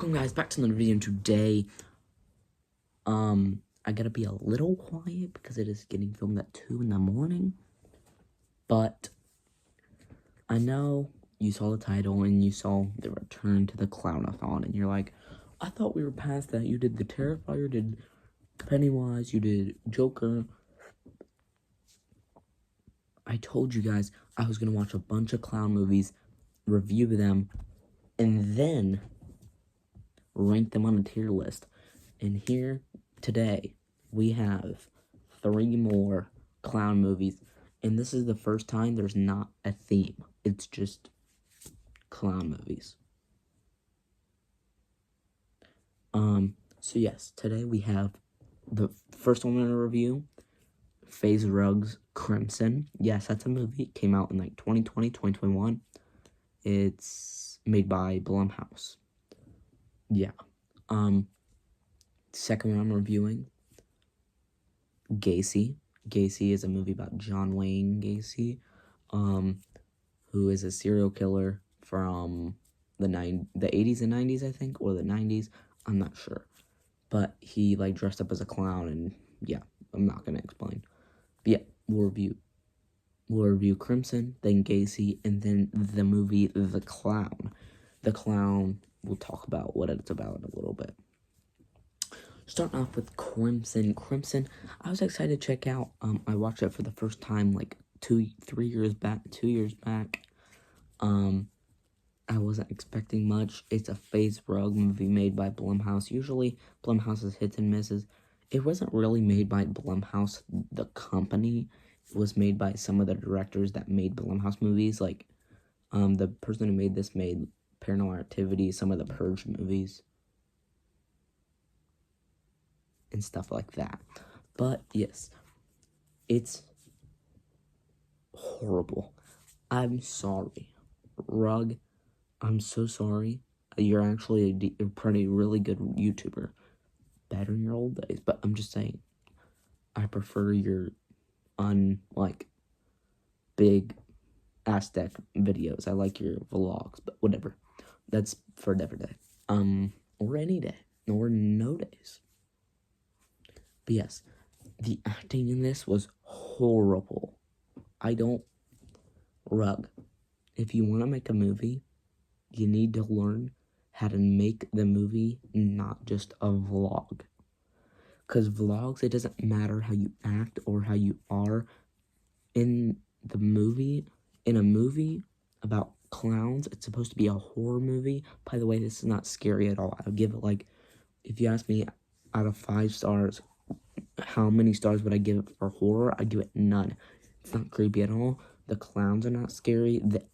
Welcome guys back to another video, and today I gotta be a little quiet because it is getting filmed at 2 in the morning. But I know you saw the title and you saw the return to the Clownathon, and you're like, I thought we were past that. You did the Terrifier, did Pennywise, you did Joker. I told you guys I was gonna watch a bunch of clown movies, review them, and then rank them on a tier list. And here today we have 3 more clown movies, and this is the first time there's not a theme. It's just clown movies. So yes, today we have the first one I'm gonna review, FaZe Rug's Crimson. Yes, that's a movie. It came out in like 2020, 2021. It's made by Blumhouse. Yeah. Second one I'm reviewing, Gacy. Gacy is a movie about John Wayne Gacy, who is a serial killer from the 80s and 90s, I think, or the 90s. I'm not sure. But he, like, dressed up as a clown, and, yeah, I'm not gonna explain. But, yeah, we'll review Crimson, then Gacy, and then the movie The Clown. The Clown, we'll talk about what it's about in a little bit. Starting off with Crimson. Crimson, I was excited to check out. I watched it for the first time like 2 years back. I wasn't expecting much. It's a FaZe Rug movie made by Blumhouse. Usually, Blumhouse is hits and misses. It wasn't really made by Blumhouse, the company. It was made by some of the directors that made Blumhouse movies. Like, the person who made this made Paranormal Activity, some of the Purge movies, and stuff like that. But yes, it's horrible. I'm sorry, Rug. I'm so sorry. You're actually a pretty really good YouTuber, better in your old days. But I'm just saying, I prefer your big Aztec videos. I like your vlogs, but whatever. That's for a different day. Or any day, or no days. But yes, the acting in this was horrible. Rug, if you want to make a movie, you need to learn how to make the movie, not just a vlog. Because vlogs, it doesn't matter how you act or how you are in the movie. In a movie about clowns, it's supposed to be a horror movie. By the way, this is not scary at all. I would give it, like, if you ask me, out of 5 stars, how many stars would I give it for horror? I'd give it none. It's not creepy at all. The clowns are not scary. The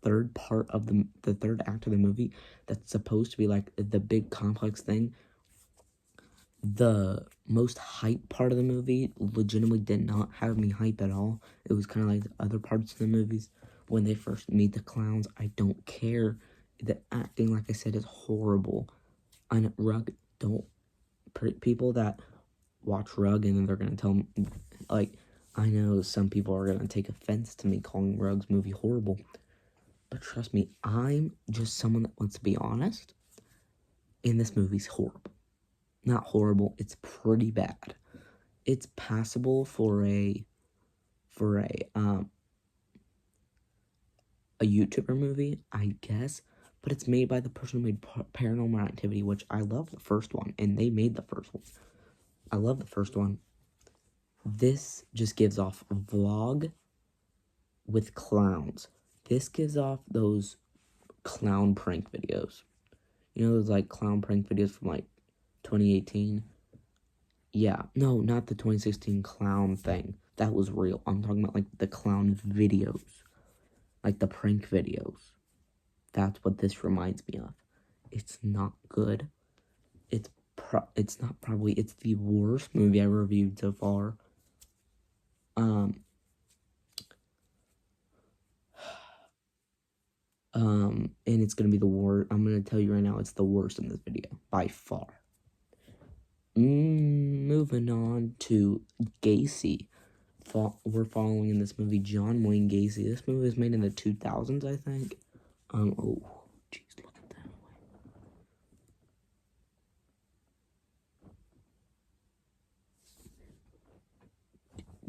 third part of the third act of the movie, that's supposed to be like the big complex thing, the most hype part of the movie legitimately did not have me hype at all. It was kind of like the other parts of the movies. When they first meet the clowns, I don't care. The acting, like I said, is horrible. And Rug, people that watch Rug and then they're gonna tell me, like, I know some people are gonna take offense to me calling Rug's movie horrible, but trust me, I'm just someone that wants to be honest, and this movie's horrible. Not horrible, it's pretty bad. It's passable for a YouTuber movie, I guess, but it's made by the person who made Paranormal Activity, which I love the first one, and they made the first one. I love the first one. This just gives off a vlog with clowns. This gives off those clown prank videos. You know those, like, clown prank videos from, like, 2018? Yeah. No, not the 2016 clown thing. That was real. I'm talking about, like, the clown videos. Like, the prank videos. That's what this reminds me of. It's not good. It's the worst movie I reviewed so far. And it's gonna be the worst. I'm gonna tell you right now, it's the worst in this video, by far. Moving on to Gacy. We're following in this movie John Wayne Gacy. This movie was made in the 2000s, I think. Oh, jeez, look at that.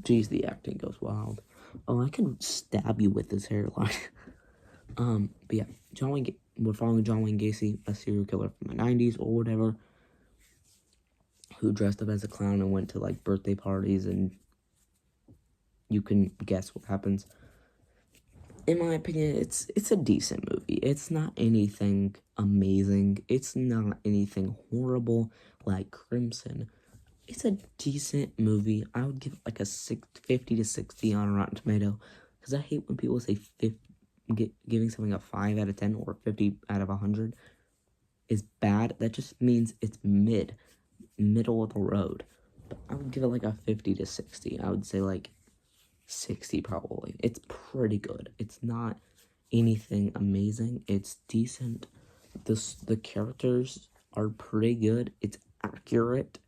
Jeez, the acting goes wild. Oh, I could stab you with this hairline. But yeah, we're following John Wayne Gacy, a serial killer from the 90s or whatever, who dressed up as a clown and went to, like, birthday parties, and you can guess what happens. In my opinion, it's a decent movie. It's not anything amazing. It's not anything horrible like Crimson. It's a decent movie. I would give it like a 50 to 60 on Rotten Tomato, because I hate when people say giving something a 5 out of 10 or 50 out of 100 is bad. That just means it's middle of the road. But I would give it like a 50 to 60. I would say like 60 probably. It's pretty good. It's not anything amazing. It's decent. The characters are pretty good. It's accurate.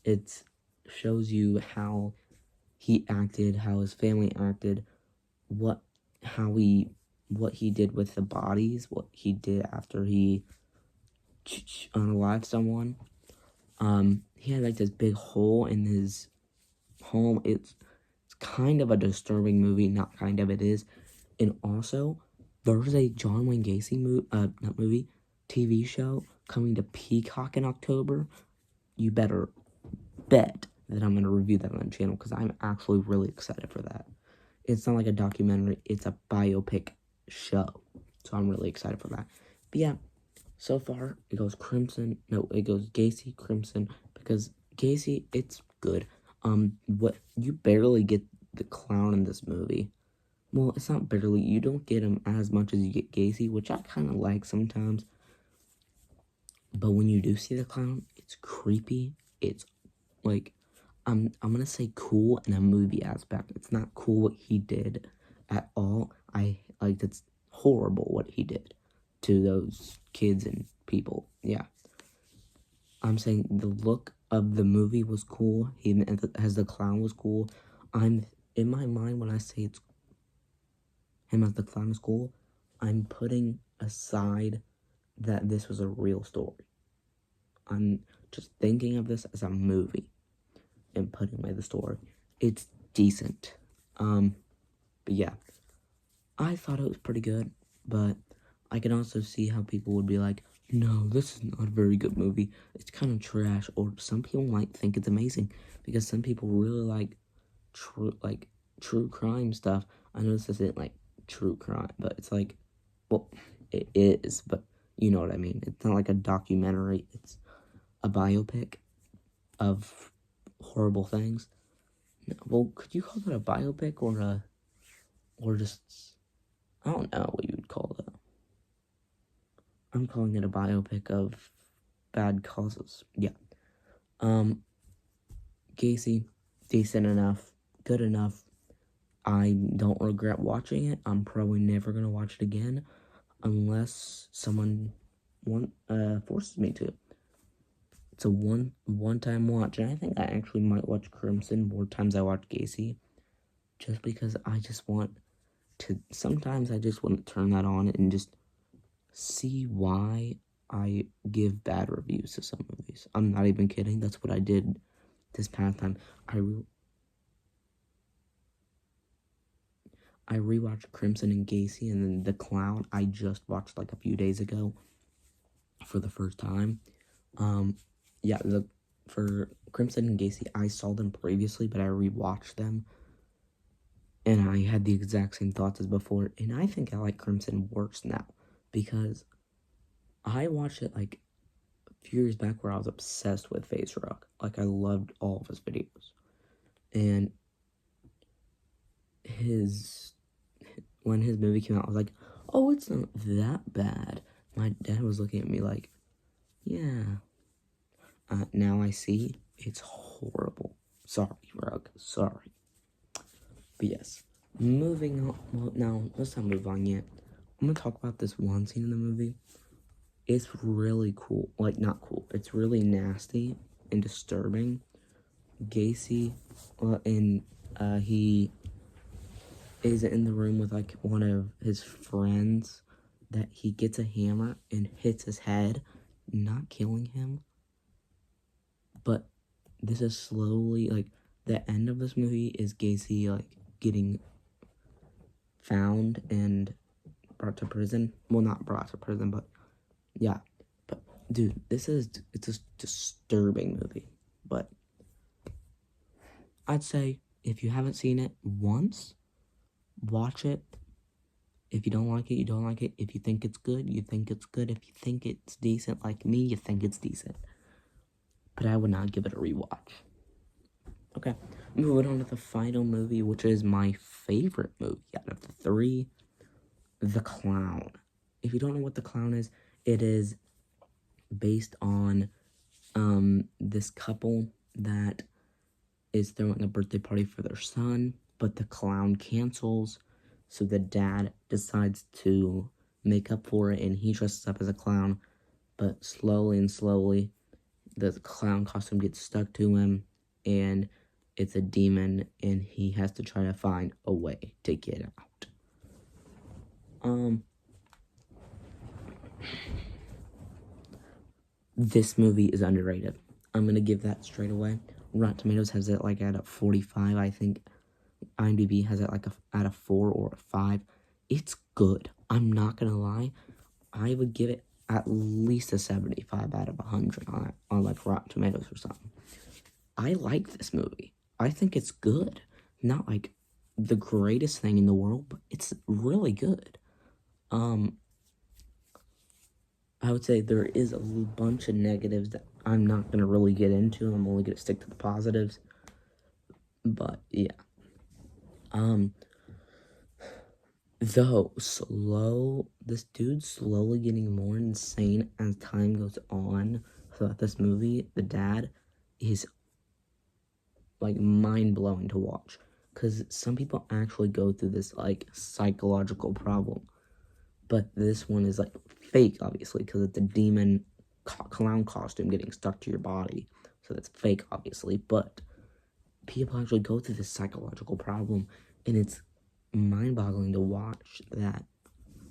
It shows you how he acted, how his family acted, what he did with the bodies, what he did after he unalived someone. He had like this big hole in his home. It's kind of a disturbing movie, not kind of, it is. And also, there's a John Wayne Gacy TV show coming to Peacock in October. You better bet that I'm going to review that on the channel, because I'm actually really excited for that. It's not like a documentary, it's a biopic show. So I'm really excited for that. But yeah, so far, it goes Gacy, Crimson, because Gacy, it's good. You barely get the clown in this movie. Well, it's not barely, you don't get him as much as you get Gacy, which I kind of like sometimes. But when you do see the clown, it's creepy. It's like, I'm gonna say cool in a movie aspect. It's not cool what he did at all. It's horrible what he did to those kids and people. Yeah. I'm saying the look of the movie was cool. As the clown was cool. In my mind, when I say it's him as the clown is cool, I'm putting aside that this was a real story. I'm just thinking of this as a movie and putting away the story. It's decent. But yeah, I thought it was pretty good, but I can also see how people would be like, no, this is not a very good movie. It's kind of trash. Or some people might think it's amazing, because some people really like true crime stuff. I know this isn't like true crime, but it's like, well, it is, but you know what I mean. It's not like a documentary. It's a biopic of horrible things. Well, could you call that a biopic or just, I don't know what you would call that. I'm calling it a biopic of bad causes. Yeah. Gacy, decent enough, good enough. I don't regret watching it. I'm probably never gonna watch it again, unless someone forces me to. It's a one-time watch, and I think I actually might watch Crimson more times I watch Gacy, just because I just want to. Sometimes I just want to turn that on and just see why I give bad reviews to some movies. I'm not even kidding. That's what I did this past time. I rewatched Crimson and Gacy, and then The Clown I just watched like a few days ago for the first time. Yeah, for Crimson and Gacy, I saw them previously, but I rewatched them, and I had the exact same thoughts as before, and I think I like Crimson worse now, because I watched it like a few years back where I was obsessed with Face Rock. Like, I loved all of his videos, and when his movie came out, I was like, oh, it's not that bad. My dad was looking at me like, yeah. Now I see it's horrible. Sorry, Rug. Sorry. But yes, moving on. Well, now, let's not move on yet. I'm going to talk about this one scene in the movie. It's really cool. Like, not cool. It's really nasty and disturbing. Gacy, he is in the room with, like, one of his friends, that he gets a hammer and hits his head, not killing him. But this is slowly, like, the end of this movie is Gacy, like, getting found and brought to prison. Well, not brought to prison, but yeah. But dude, it's a disturbing movie. But I'd say if you haven't seen it once, watch it. If you don't like it, you don't like it. If you think it's good, you think it's good. If you think it's decent like me, you think it's decent. But I would not give it a rewatch. Okay, moving on to the final movie, which is my favorite movie out of the three, The Clown. If you don't know what The Clown is, it is based on this couple that is throwing a birthday party for their son, but the clown cancels, so the dad decides to make up for it, and he dresses up as a clown, but slowly and slowly, the clown costume gets stuck to him, and it's a demon, and he has to try to find a way to get out. This movie is underrated. I'm gonna give that straight away. Rotten Tomatoes has it like at a 45, I think. IMDb has it like at a 4 or a 5. It's good. I'm not gonna lie. I would give it at least a 75 out of 100 on like Rotten Tomatoes or something. I like this movie. I think it's good. Not like the greatest thing in the world, but it's really good. I would say there is a bunch of negatives that I'm not gonna really get into. I'm only gonna stick to the positives. But yeah. Though this dude's slowly getting more insane as time goes on throughout this movie. The dad is like mind-blowing to watch, because some people actually go through this like psychological problem, but this one is like fake, obviously, because it's a demon clown costume getting stuck to your body, so that's fake, obviously. But people actually go through this psychological problem, and it's mind-boggling to watch that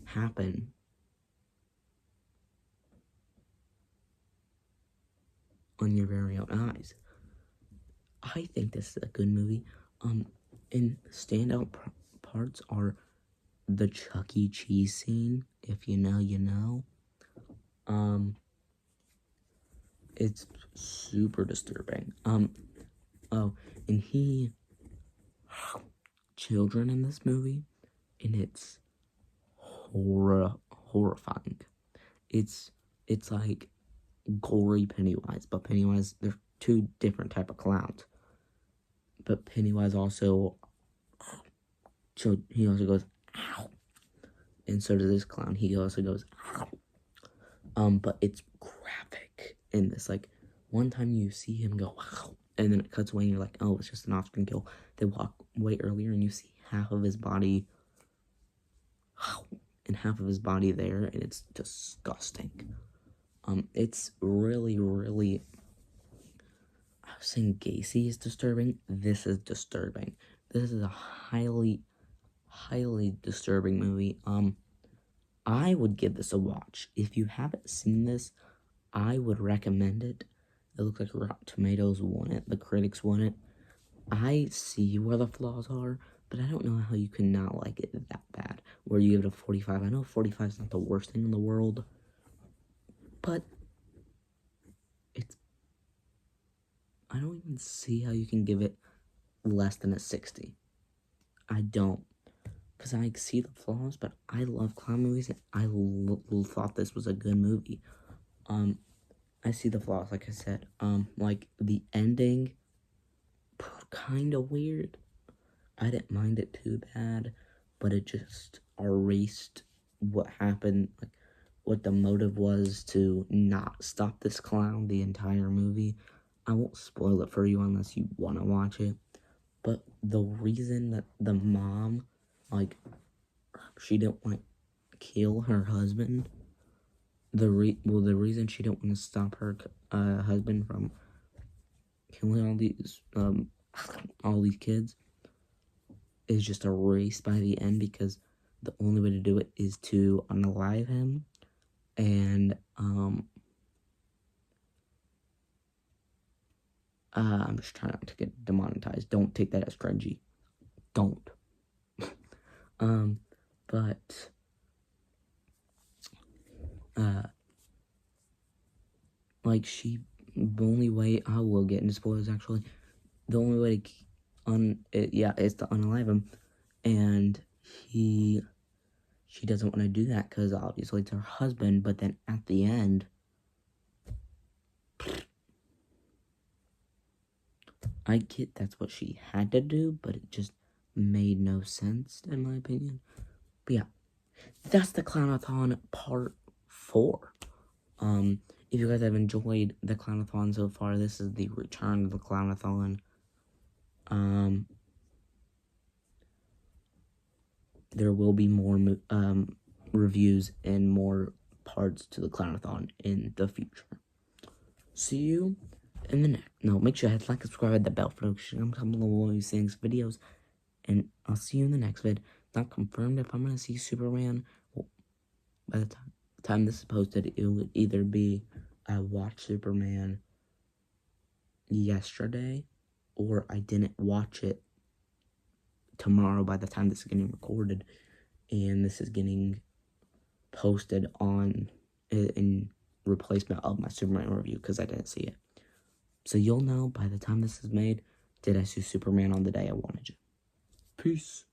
happen. On your very own eyes. I think this is a good movie. And standout parts are the Chuck E. Cheese scene. If you know, you know. It's super disturbing. Oh, and children in this movie, and it's horrifying. It's like gory Pennywise, but Pennywise, they're two different type of clowns. But Pennywise also, he also goes, ow. And so does this clown. He also goes, ow. But it's graphic in this. Like, one time you see him go, ow, and then it cuts away and you're like, oh, it's just an off-screen kill. They walk way earlier and you see half of his body, ow, and half of his body there, and it's disgusting. It's really, really, I was saying Gacy is disturbing. This is disturbing. This is a highly, highly disturbing movie. I would give this a watch. If you haven't seen this, I would recommend it. It looks like Rotten Tomatoes won it. The critics won it. I see where the flaws are, but I don't know how you can not like it that bad. Where you give it a 45. I know 45 is not the worst thing in the world, but I don't even see how you can give it less than a 60. I don't. Because I see the flaws, but I love clown movies, and I thought this was a good movie. I see the flaws, like I said. Like, the ending, kind of weird. I didn't mind it too bad, but it just erased what happened, like, what the motive was to not stop this clown the entire movie. I won't spoil it for you unless you want to watch it. But the reason that the mom, like, she didn't want to kill her husband, the reason she didn't want to stop her husband from killing all these kids is just erased by the end, because the only way to do it is to unalive him, and I'm just trying not to get demonetized. Don't take that as cringy. Don't. But like the only way I will get into spoilers actually, the only way to is to unalive him, and she doesn't want to do that because obviously it's her husband. But then at the end, I get that's what she had to do, but it just made no sense in my opinion. But yeah, that's the Clownathon part 4. If you guys have enjoyed the Clownathon so far, this is the return of the Clownathon. There will be more reviews and more parts to the Clownathon in the future. See you in the next. No, make sure you like, subscribe, hit the bell for notifications. I'm always things videos, and I'll see you in the next vid. Not confirmed if I'm gonna see Superman. Well, by the time this is posted, it would either be I watched Superman yesterday, or I didn't watch it tomorrow by the time this is getting recorded, and this is getting posted on in replacement of my Superman review because I didn't see it. So you'll know by the time this is made, did I see Superman on the day I wanted you. Peace.